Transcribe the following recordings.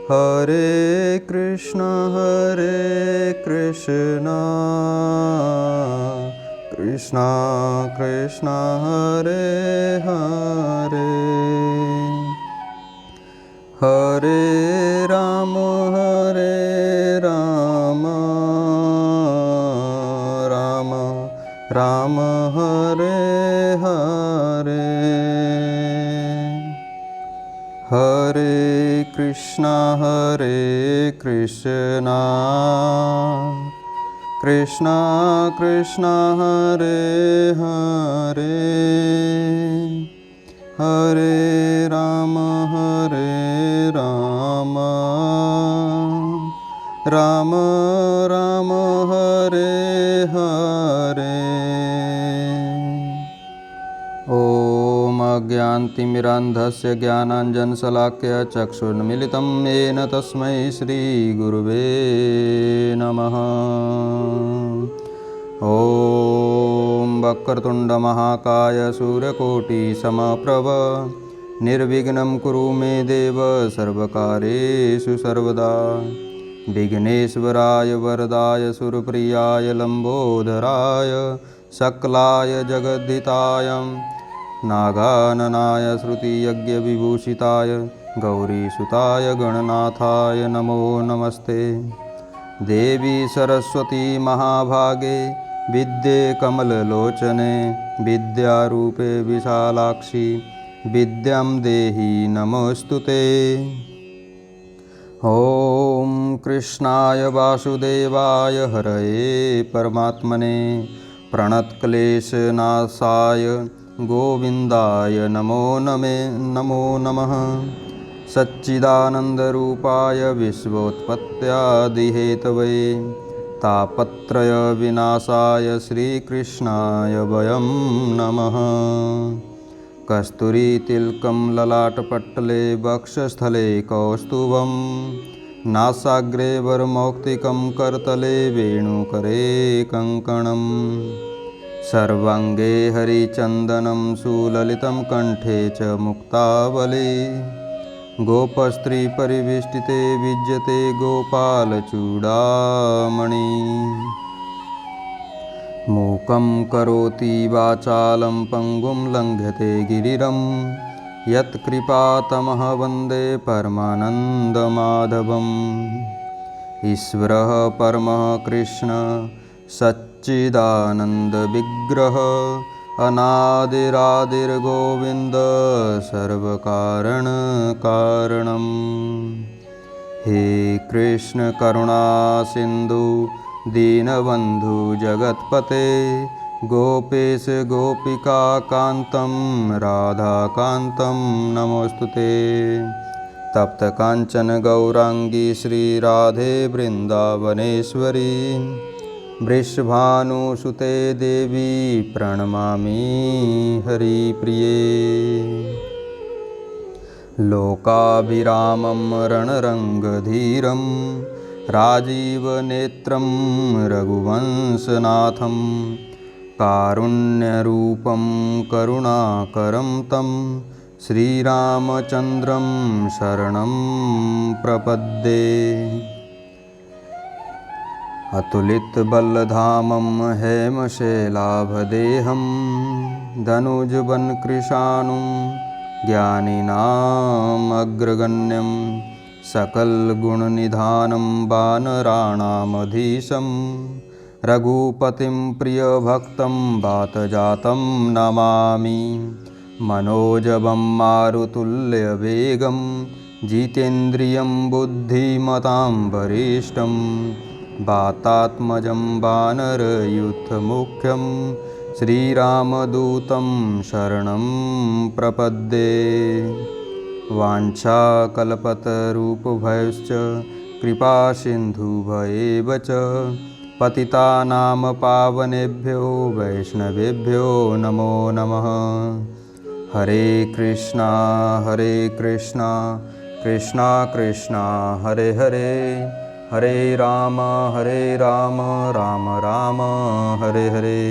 हरे कृष्णा कृष्णा कृष्णा हरे हरे, हरे राम राम राम हरे हरे, हरे कृष्णा कृष्णा कृष्णा हरे हरे, हरे राम राम राम हरे हरे। ॐ अज्ञानतिमिरान्धस्य ज्ञानाञ्जनशलाकया चक्षुर्मिलितं येन तस्मै श्रीगुरुवे नमः। ॐ वक्रतुण्डमहाकाय सूर्यकोटिसमप्रभ निर्विघ्नं कुरु मे देव सर्वकार्येषु सर्वदा। विघ्नेश्वराय वरदाय सुरप्रियाय लम्बोदराय सकलाय जगद्धिताय नागाननाय श्रुतियज्ञविभूषिताय गौरीसुताय गणनाथाय नमो नमस्ते। देवी सरस्वती महाभागे विद्ये कमललोचने विद्यारूपे विशालाक्षी विद्यां देहि नमोस्तुते। ॐ कृष्णाय वासुदेवाय हरये परमात्मने प्रणतक्लेशनाशाय गोविन्दाय नमो नमः। सच्चिदानन्दरूपाय विश्वोत्पत्त्यादिहेतवे तापत्रयविनाशाय श्रीकृष्णाय वयं नमः। कस्तूरीतिलकं ललाटपट्टले वक्षस्थले कौस्तुभं नासाग्रे वरमौक्तिकं करतले वेणुकरे कङ्कणं सर्वाङ्गे हरिचन्दनं सुललितं कण्ठे च मुक्तावली गोपस्त्रीपरिवेष्टिते विद्यते गोपालचूडामणि। मूकं करोति वाचालं पङ्गुं लङ्घ्यते गिरिरं यत्कृपातमः वन्दे परमानन्दमाधवम्। ईश्वरः परमः कृष्ण सच्चिदानन्दविग्रह अनादिरादिर्गोविन्द सर्वकारणकारणम्। हे कृष्ण करुणा सिन्धु दीनबन्धु जगत्पते गोपेश गोपिका कान्तं राधाकान्तं नमोस्तुते। तप्त कांचन गौरांगी श्रीराधे वृन्दावनेश्वरी वृषभानुसुते देवी प्रणमामि हरिप्रिये। लोकाभिरामं रणरङ्गधीरं राजीवनेत्रं रघुवंशनाथं कारुण्यरूपं करुणाकरं तं श्रीरामचन्द्रं शरणं प्रपद्ये। अतुलितबलधामं हेमशैलाभदेहं धनुजवनकृशानुं ज्ञानिनामग्रगण्यं सकलगुणनिधानं वानराणामधीशं रघुपतिं प्रियभक्तं वातजातं नमामि। मनोजवं मारुतुल्यवेगं जितेन्द्रियं बुद्धिमतां वरिष्ठं वातात्मजं वानरयूथमुख्यं श्रीरामदूतं शरणं प्रपद्ये। वाञ्छाकल्पतरुभ्यश्च कृपासिन्धुभ्येव च पतितानां पावनेभ्यो वैष्णवेभ्यो नमो नमः। हरे कृष्णा कृष्णा कृष्णा हरे हरे, हरे राम राम राम हरे हरे।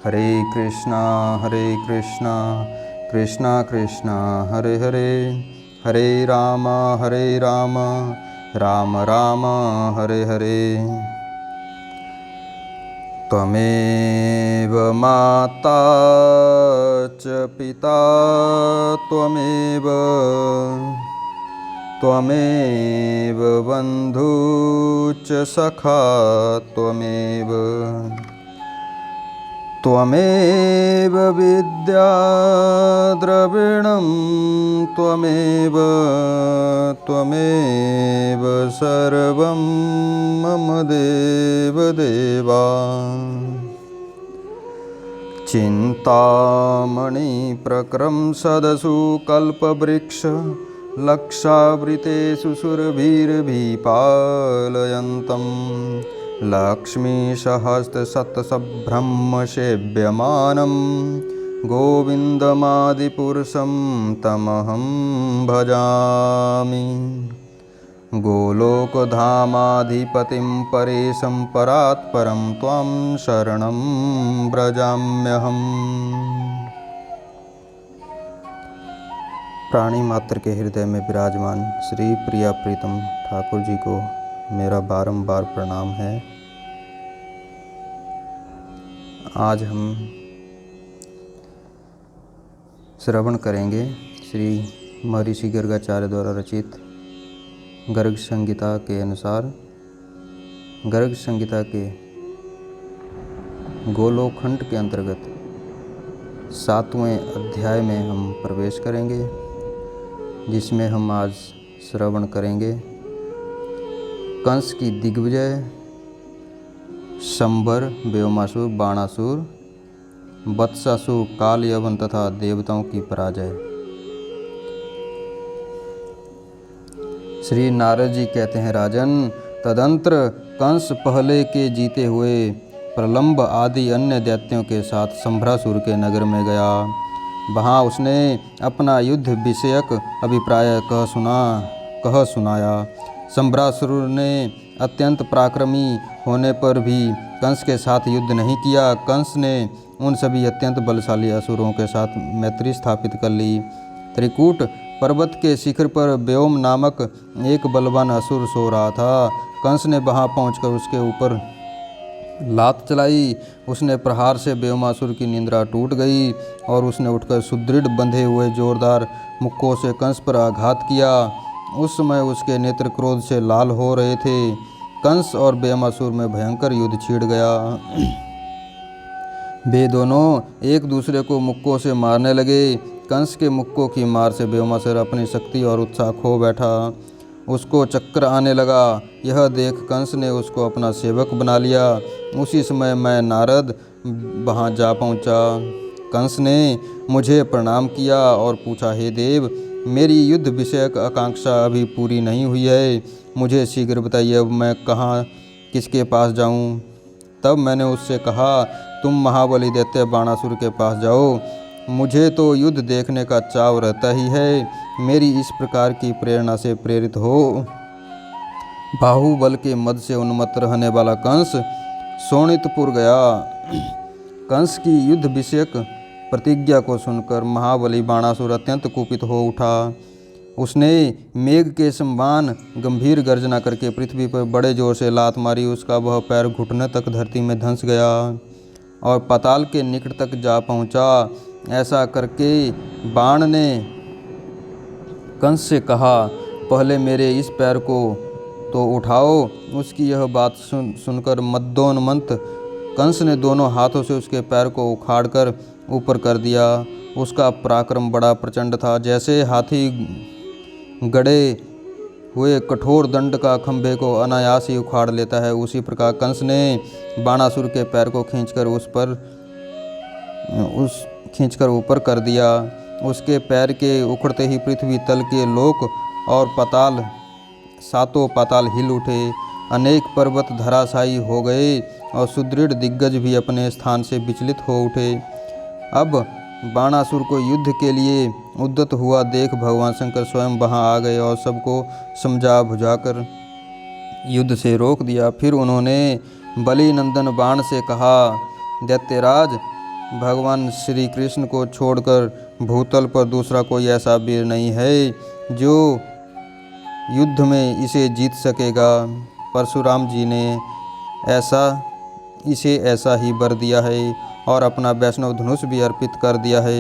हरे कृष्णा कृष्णा कृष्णा हरे हरे, हरे राम राम राम हरे हरे। त्वमेव माता च पिता त्वमेव त्वमेव बन्धु च सखा त्वमेव त्वमेव विद्या द्रविणं त्वमेव त्वमेव सर्वं मम देवदेवा। चिन्तामणि प्रक्रंसदसु कल्पवृक्ष लक्षावृतेषु सुरभिर्भिपालयन्तं लक्ष्मीसहस्रशतसम्भ्रमसेव्यमानं गोविन्दमादिपुरुषं तमहं भजामि। गोलोकधामाधिपतिं परेशं परात्परं त्वां शरणं व्रजाम्यहम्। प्राणी मात्र के हृदय में विराजमान श्री प्रिया प्रीतम ठाकुर जी को मेरा बारंबार प्रणाम है। आज हम श्रवण करेंगे श्री महर्षि गर्गाचार्य द्वारा रचित गर्ग संहिता के अनुसार गर्ग संहिता के गोलोकखंड के अंतर्गत 7वें अध्याय में हम प्रवेश करेंगे, जिसमें हम आज श्रवण करेंगे कंस की दिग्विजय, शंबर, व्योमासुर, बाणासुर, वत्सासुर, काल यवन तथा देवताओं की पराजय। श्री नारद जी कहते हैं, राजन, तदंतर कंस पहले के जीते हुए प्रलंब आदि अन्य दैत्यों के साथ संभ्रासुर के नगर में गया। वहाँ उसने अपना युद्ध विषयक अभिप्राय कह सुनाया। संभ्रासुर ने अत्यंत पराक्रमी होने पर भी कंस के साथ युद्ध नहीं किया। कंस ने उन सभी अत्यंत बलशाली असुरों के साथ मैत्री स्थापित कर ली। त्रिकूट पर्वत के शिखर पर व्योम नामक एक बलवान असुर सो रहा था। कंस ने वहां पहुंचकर उसके ऊपर लात चलाई। उसने प्रहार से व्योमासुर की निंद्रा टूट गई और उसने उठकर सुदृढ़ बंधे हुए जोरदार मुक्कों से कंस पर आघात किया। उस समय उसके नेत्र क्रोध से लाल हो रहे थे। कंस और व्योमासुर में भयंकर युद्ध छिड़ गया। वे दोनों एक दूसरे को मुक्कों से मारने लगे। कंस के मुक्कों की मार से व्योमासुर अपनी शक्ति और उत्साह खो बैठा। उसको चक्कर आने लगा। यह देख कंस ने उसको अपना सेवक बना लिया। उसी समय मैं नारद वहाँ जा पहुँचा। कंस ने मुझे प्रणाम किया और पूछा, हे देव, मेरी युद्ध विषयक आकांक्षा अभी पूरी नहीं हुई है। मुझे शीघ्र बताइए, अब मैं कहाँ किसके पास जाऊँ? तब मैंने उससे कहा, तुम महाबली दैत्य बाणासुर के पास जाओ। मुझे तो युद्ध देखने का चाव रहता ही है। मेरी इस प्रकार की प्रेरणा से प्रेरित हो बाहुबल के मद से उन्मत्त रहने वाला कंस शोणितपुर गया। कंस की युद्ध विषयक प्रतिज्ञा को सुनकर महाबली बाणासुर अत्यंत कुपित हो उठा। उसने मेघ के समान गंभीर गर्जना करके पृथ्वी पर बड़े जोर से लात मारी। उसका वह पैर घुटने तक धरती में धंस गया और पाताल के निकट तक जा पहुंचा। ऐसा करके बाण ने कंस से कहा, पहले मेरे इस पैर को तो उठाओ। उसकी यह बात सुनकर मदोन्मत्त कंस ने दोनों हाथों से उसके पैर को उखाड़कर ऊपर कर दिया। उसका पराक्रम बड़ा प्रचंड था। जैसे हाथी गड़े हुए कठोर दंड का खंभे को अनायास ही उखाड़ लेता है, उसी प्रकार कंस ने बाणासुर के पैर को खींचकर ऊपर कर दिया। उसके पैर के उखड़ते ही पृथ्वी तल के लोक और पाताल, सातों पाताल हिल उठे। अनेक पर्वत धराशायी हो गए और सुदृढ़ दिग्गज भी अपने स्थान से विचलित हो उठे। अब बाणासुर को युद्ध के लिए उद्यत हुआ देख भगवान शंकर स्वयं वहां आ गए और सबको समझा बुझाकर युद्ध से रोक दिया। फिर उन्होंने बलि नंदन बाण से कहा, दैत्यराज, भगवान श्री कृष्ण को छोड़कर भूतल पर दूसरा कोई ऐसा वीर नहीं है जो युद्ध में इसे जीत सकेगा। परशुराम जी ने इसे ऐसा ही वर दिया है और अपना वैष्णव धनुष भी अर्पित कर दिया है।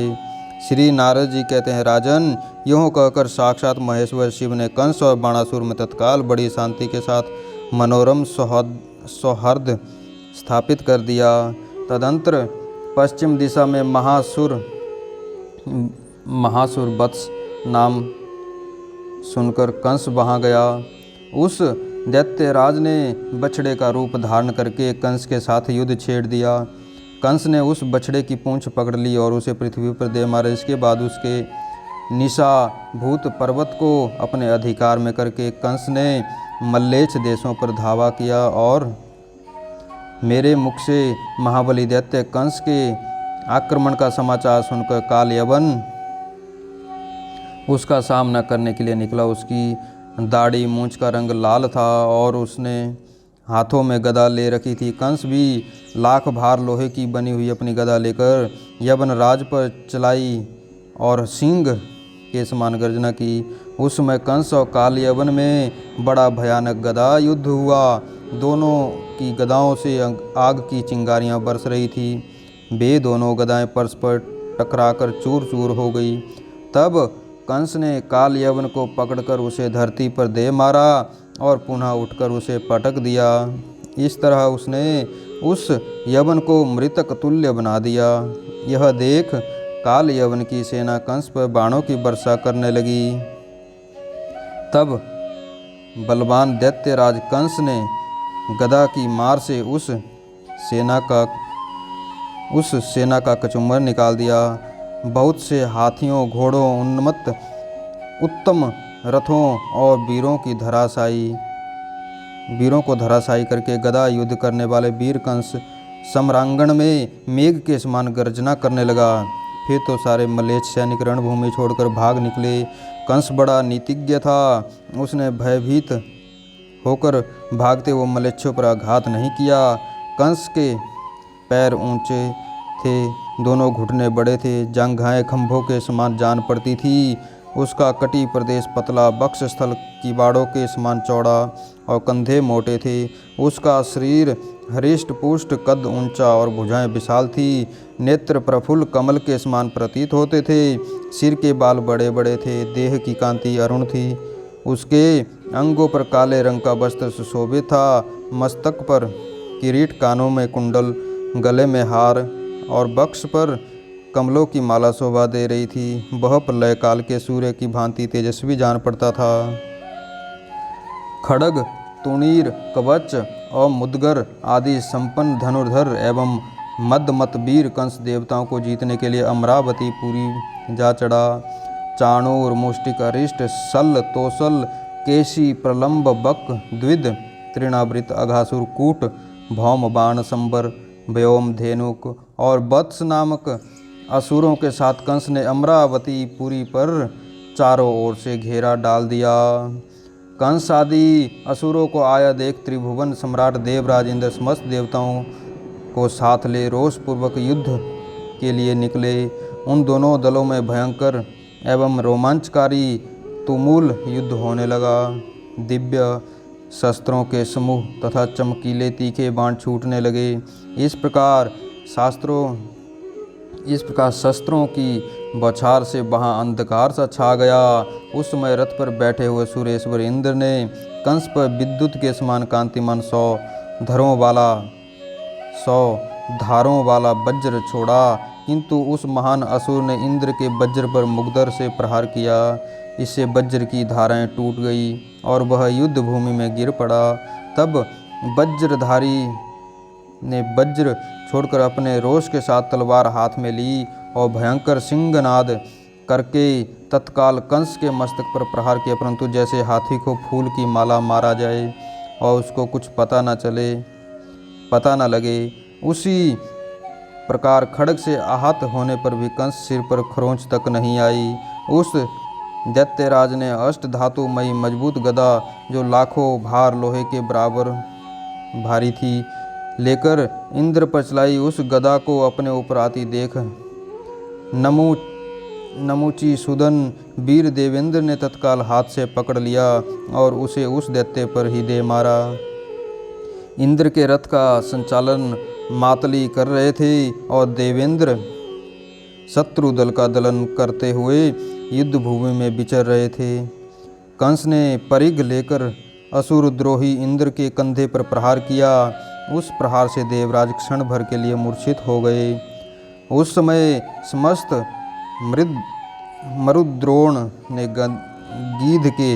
श्री नारद जी कहते हैं, राजन, यूँ कहकर साक्षात महेश्वर शिव ने कंस और बाणासुर में तत्काल बड़ी शांति के साथ मनोरम सौहार्द स्थापित कर दिया। तदंतर पश्चिम दिशा में महासुर वत्स नाम सुनकर कंस वहाँ गया। उस दैत्यराज ने बछड़े का रूप धारण करके कंस के साथ युद्ध छेड़ दिया। कंस ने उस बछड़े की पूंछ पकड़ ली और उसे पृथ्वी पर दे मारा। इसके बाद उसके निशाभूत पर्वत को अपने अधिकार में करके कंस ने मल्लेच्छ देशों पर धावा किया और मेरे मुख से महाबली दैत्य कंस के आक्रमण का समाचार सुनकर काल यवन उसका सामना करने के लिए निकला। उसकी दाढ़ी मूंछ का रंग लाल था और उसने हाथों में गदा ले रखी थी। कंस भी लाख भार लोहे की बनी हुई अपनी गदा लेकर यवन राज पर चलाई और सिंह के समान गर्जना की। उस समय कंस और काल यवन में बड़ा भयानक गदा युद्ध हुआ। दोनों की गदाओं से आग की चिंगारियां बरस रही थी। वे दोनों गदाएं परस्पर टकराकर चूर चूर हो गई। तब कंस ने काल यवन को पकड़कर उसे धरती पर दे मारा और पुनः उठकर उसे पटक दिया। इस तरह उसने उस यवन को मृतक तुल्य बना दिया। यह देख काल यवन की सेना कंस पर बाणों की वर्षा करने लगी। तब बलवान दैत्यराज कंस ने गदा की मार से उस सेना का कचुम्बर निकाल दिया। बहुत से हाथियों, घोड़ों, उन्मत्त उत्तम रथों और वीरों को धराशायी करके गदा युद्ध करने वाले वीर कंस सम्रांगण में मेघ के समान गर्जना करने लगा। फिर तो सारे मल्लेच्छ सैनिक रणभूमि छोड़कर भाग निकले। कंस बड़ा नीतिज्ञ था। उसने भयभीत होकर भागते हुए मल्लेच्छों पर आघात नहीं किया। कंस के पैर ऊंचे थे, दोनों घुटने बड़े थे, जंघाएं खंभों के समान जान पड़ती थी। उसका कटी प्रदेश पतला, वक्ष स्थल किवाड़ों के समान चौड़ा और कंधे मोटे थे। उसका शरीर हृष्ट पुष्ट, कद ऊंचा और भुजाएं विशाल थी। नेत्र प्रफुल्ल कमल के समान प्रतीत होते थे। सिर के बाल बड़े बड़े थे, देह की कांति अरुण थी। उसके अंगों पर काले रंग का वस्त्र सुशोभित था। मस्तक पर किरीट, कानों में कुंडल, गले में हार और वक्ष पर कमलों की माला शोभा दे रही थी। वह प्रलय काल के सूर्य की भांति तेजस्वी जान पड़ता था। खड्ग, तुणीर, कवच और मुद्गर आदि संपन्न धनुर्धर एवं मदमत वीर कंस देवताओं को जीतने के लिए अमरावती पुरी जा चढ़ा। चाणूर, मुष्टिक, अरिष्ट, शल्य, तोसल, केशी, प्रलंब, बक, द्विद, तृणावृत, अघासुर, कूट, भौम, बाण, संबर, व्योम, धेनुक और वत्स नामक असुरों के साथ कंस ने अमरावती पुरी पर चारों ओर से घेरा डाल दिया। कंस आदि असुरों को आया देख त्रिभुवन सम्राट देवराज इंद्र समस्त देवताओं को साथ ले रोषपूर्वक युद्ध के लिए निकले। उन दोनों दलों में भयंकर एवं रोमांचकारी तुमुल युद्ध होने लगा। दिव्य शस्त्रों के समूह तथा चमकीले तीखे बाण छूटने लगे। इस प्रकार शस्त्रों की बौछार से वहाँ अंधकार सा छा गया। उस समय रथ पर बैठे हुए सुरेश्वर इंद्र ने कंस पर विद्युत के समान कांतिमान 100 धारों वाला वज्र छोड़ा, किंतु उस महान असुर ने इंद्र के वज्र पर मुग्धर से प्रहार किया। इससे वज्र की धाराएं टूट गई और वह युद्ध भूमि में गिर पड़ा। तब वज्रधारी ने वज्र छोड़कर अपने रोष के साथ तलवार हाथ में ली और भयंकर सिंहनाद करके तत्काल कंस के मस्तक पर प्रहार किया। परंतु जैसे हाथी को फूल की माला मारा जाए और उसको कुछ पता न लगे, उसी प्रकार खड्ग से आहत होने पर भी कंस सिर पर खरोंच तक नहीं आई। उस दैत्यराज ने अष्ट धातुमयी मजबूत गदा, जो लाखों भार लोहे के बराबर भारी थी, लेकर इंद्र पर चलाई। उस गदा को अपने ऊपर आती देख नमुची सुदन वीर देवेंद्र ने तत्काल हाथ से पकड़ लिया और उसे उस दैत्य पर ही दे मारा। इंद्र के रथ का संचालन मातली कर रहे थे और देवेंद्र शत्रु दल का दलन करते हुए युद्ध भूमि में विचर रहे थे। कंस ने परिघ लेकर असुरद्रोही इंद्र के कंधे पर प्रहार किया। उस प्रहार से देवराज क्षण भर के लिए मूर्छित हो गए। उस समय समस्त मरुद्रोण ने गीध के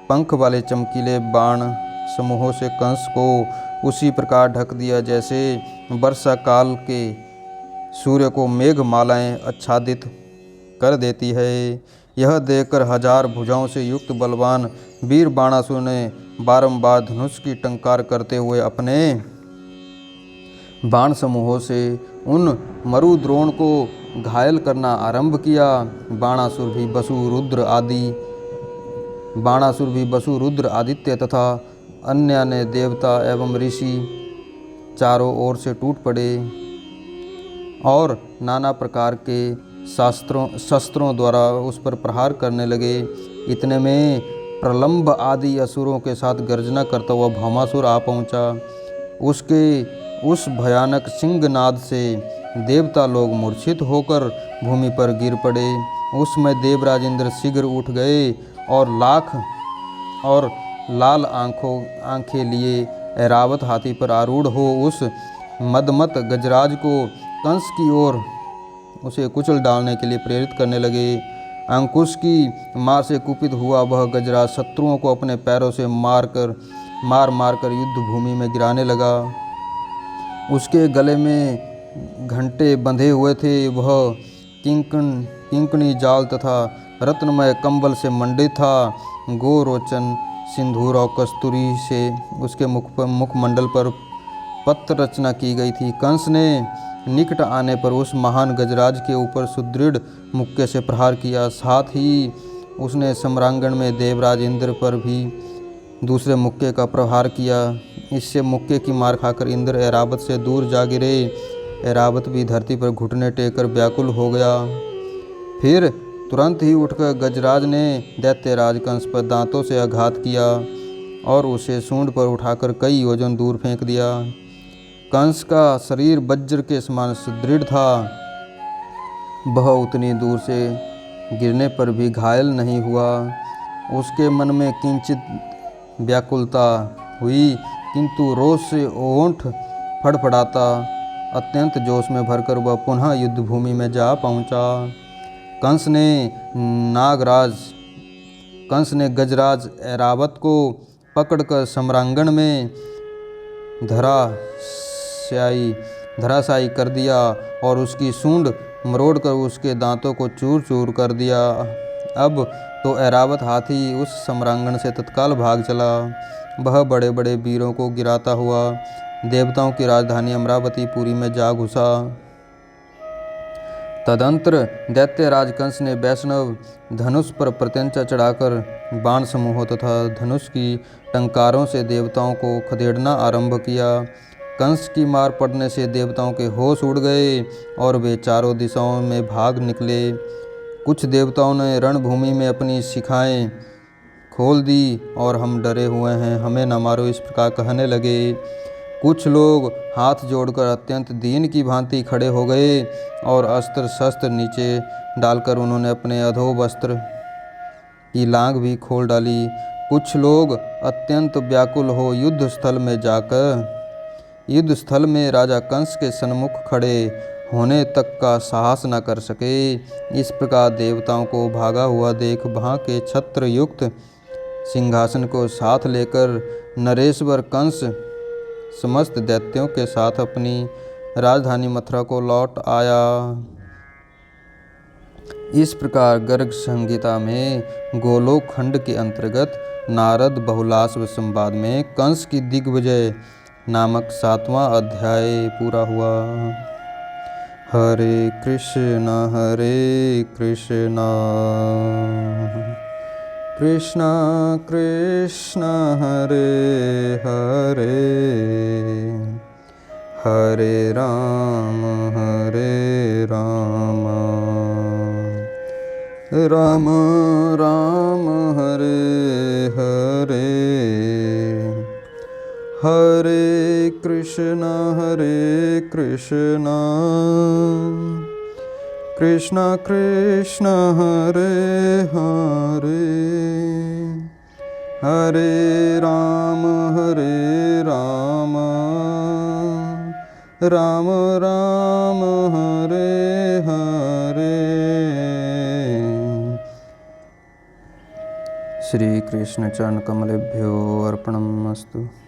पंख वाले चमकीले बाण समूहों से कंस को उसी प्रकार ढक दिया जैसे वर्षा काल के सूर्य को मेघ मालाएं आच्छादित कर देती है। यह देखकर 1000 भुजाओं से युक्त बलवान वीर बाणासुर ने बारंबार धनुष की टंकार करते हुए अपने बाण समूहों से उन मरुद्रोण को घायल करना आरंभ किया। बाणासुर भी बसु रुद्र आदित्य तथा अन्य देवता एवं ऋषि चारों ओर से टूट पड़े और नाना प्रकार के शस्त्रों द्वारा उस पर प्रहार करने लगे। इतने में प्रलंब आदि असुरों के साथ गर्जना करता हुआ भौमासुर आ पहुंचा। उसके उस भयानक सिंहनाद से देवता लोग मूर्छित होकर भूमि पर गिर पड़े। उस समय देवराज इंद्र शीघ्र उठ गए और लाल आंखें लिए ऐरावत हाथी पर आरूढ़ हो उस मदमत गजराज को कंस की ओर उसे कुचल डालने के लिए प्रेरित करने लगे। अंकुश की मार से कुपित हुआ वह गजराज शत्रुओं को अपने पैरों से मार कर युद्ध भूमि में गिराने लगा। उसके गले में घंटे बंधे हुए थे। वह किंकणी जाल तथा रत्नमय कंबल से मंडित था। गोरोचन, सिंदूर और कस्तूरी से उसके मुखमंडल पर पत्र रचना की गई थी। कंस ने निकट आने पर उस महान गजराज के ऊपर सुदृढ़ मुक्के से प्रहार किया। साथ ही उसने सम्रांगण में देवराज इंद्र पर भी दूसरे मुक्के का प्रहार किया। इससे मुक्के की मार खाकर इंद्र ऐरावत से दूर जा गिरे। ऐरावत भी धरती पर घुटने टेक कर व्याकुल हो गया। फिर तुरंत ही उठकर गजराज ने दैत्यराज कंस पर दांतों से आघात किया और उसे सूंड पर उठाकर कई योजन दूर फेंक दिया। कंस का शरीर वज्र के समान सुदृढ़ था। वह उतनी दूर से गिरने पर भी घायल नहीं हुआ। उसके मन में किंचित व्याकुलता हुई, किंतु रोष से ओंठ फड़फड़ाता अत्यंत जोश में भरकर वह पुनः युद्ध भूमि में जा पहुंचा। कंस ने गजराज ऐरावत को पकड़कर सम्रांगण में धराशायी कर दिया और उसकी सूंड मरोड़कर उसके दांतों को चूर चूर कर दिया। अब तो ऐरावत हाथी उस सम्रांगण से तत्काल भाग चला। वह बड़े बड़े वीरों को गिराता हुआ देवताओं की राजधानी अमरावतीपुरी में जा घुसा। तदंतर दैत्यराज कंस ने वैष्णव धनुष पर प्रत्यंचा चढ़ाकर बाण समूहों तथा धनुष की टंकारों से देवताओं को खदेड़ना आरंभ किया। कंस की मार पड़ने से देवताओं के होश उड़ गए और वे चारों दिशाओं में भाग निकले। कुछ देवताओं ने रणभूमि में अपनी शिखाएं खोल दी और हम डरे हुए हैं, हमें न मारो, इस प्रकार कहने लगे। कुछ लोग हाथ जोड़कर अत्यंत दीन की भांति खड़े हो गए और अस्त्र शस्त्र नीचे डालकर उन्होंने अपने अधोवस्त्र की लांग भी खोल डाली। कुछ लोग अत्यंत व्याकुल हो युद्ध स्थल में राजा कंस के सन्मुख खड़े होने तक का साहस न कर सके। इस प्रकार देवताओं को भागा हुआ देख वहाँ के छत्र युक्त सिंहासन को साथ लेकर नरेश्वर कंस समस्त दैत्यों के साथ अपनी राजधानी मथुरा को लौट आया। इस प्रकार गर्ग संहिता में गोलोक खंड के अंतर्गत नारद बहुलाश्व संवाद में कंस की दिग्विजय नामक 7वां अध्याय पूरा हुआ। हरे कृष्ण कृष्ण कृष्ण हरे हरे, हरे राम राम राम हरे हरे, हरे कृष्णा कृष्णा कृष्णा हरे हरे, हरे राम राम राम हरे हरे। श्री कृष्ण चरण कमलेभ्यो अर्पणमस्तु।